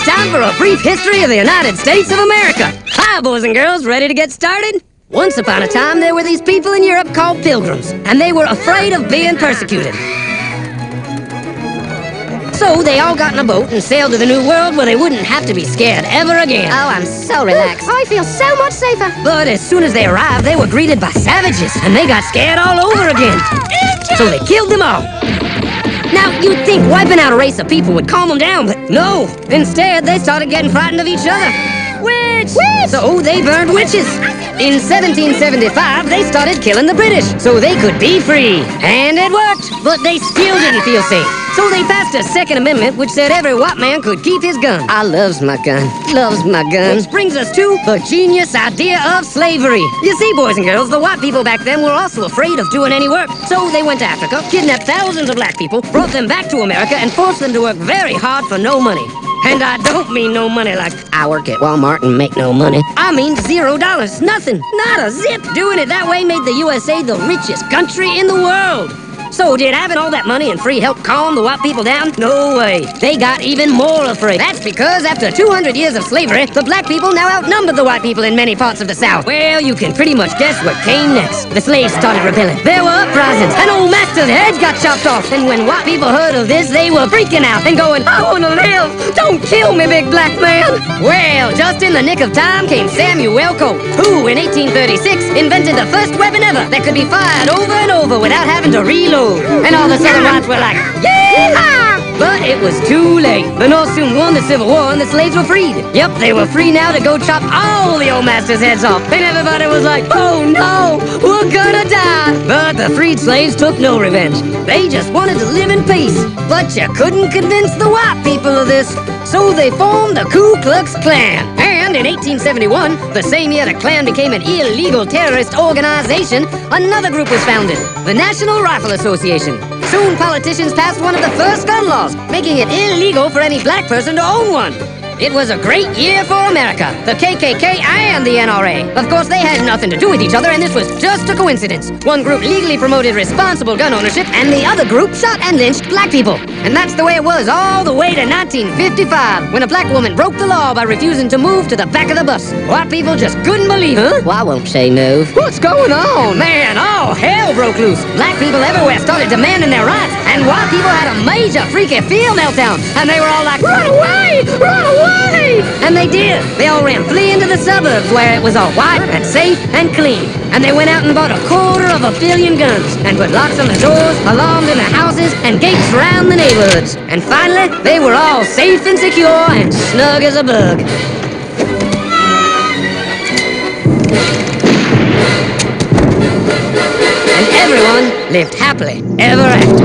it's time for a brief history of the United States of America. Hi, boys and girls, ready to get started? Once upon a time, there were these people in Europe called pilgrims, and they were afraid of being persecuted. So they all got in a boat and sailed to the New World where they wouldn't have to be scared ever again. Oh, I'm so relaxed. I feel so much safer. But as soon as they arrived, they were greeted by savages, and they got scared all over again. So they killed them all. Now, you'd think wiping out a race of people would calm them down, but no. Instead, they started getting frightened of each other. Witch! So they burned witches. In 1775, they started killing the British so they could be free. And it worked, but they still didn't feel safe. So they passed a Second Amendment which said every white man could keep his gun. I loves my gun. Loves my gun. Which brings us to the genius idea of slavery. You see, boys and girls, the white people back then were also afraid of doing any work. So they went to Africa, kidnapped thousands of black people, brought them back to America, and forced them to work very hard for no money. And I don't mean no money like I work at Walmart and make no money. I mean $0. Nothing. Not a zip. Doing it that way made the USA the richest country in the world. So did having all that money and free help calm the white people down? No way. They got even more afraid. That's because after 200 years of slavery, the black people now outnumbered the white people in many parts of the South. Well, you can pretty much guess what came next. The slaves started rebelling. There were uprisings, and old master's heads got chopped off. And when white people heard of this, they were freaking out and going, I want to live. Don't kill me, big black man. Well, just in the nick of time came Samuel Colt, who in 1836 invented the first weapon ever that could be fired over and over without having to reload. And all the Southern whites were like, yeah! But it was too late. The North soon won the Civil War and the slaves were freed. Yep, they were free now to go chop all the old masters' heads off. And everybody was like, oh no, we're gonna die. But the freed slaves took no revenge. They just wanted to live in peace. But you couldn't convince the white people of this. So they formed the Ku Klux Klan. And in 1871, the same year the Klan became an illegal terrorist organization, another group was founded, the National Rifle Association. Soon politicians passed one of the first gun laws, making it illegal for any black person to own one. It was a great year for America, the KKK and the NRA. Of course, they had nothing to do with each other, and this was just a coincidence. One group legally promoted responsible gun ownership, and the other group shot and lynched black people. And that's the way it was all the way to 1955, when a black woman broke the law by refusing to move to the back of the bus. White people just couldn't believe it. Huh? Well, I won't say no. What's going on? Man, all hell broke loose. Black people everywhere started demanding their rights, and white people had a major freaky field meltdown, and they were all like, run away! Run away! And they did. They all ran fleeing to the suburbs where it was all white and safe and clean. And they went out and bought 250 million guns and put locks on the doors, alarms in the houses, and gates around the neighborhoods. And finally, they were all safe and secure and snug as a bug. And everyone lived happily ever after.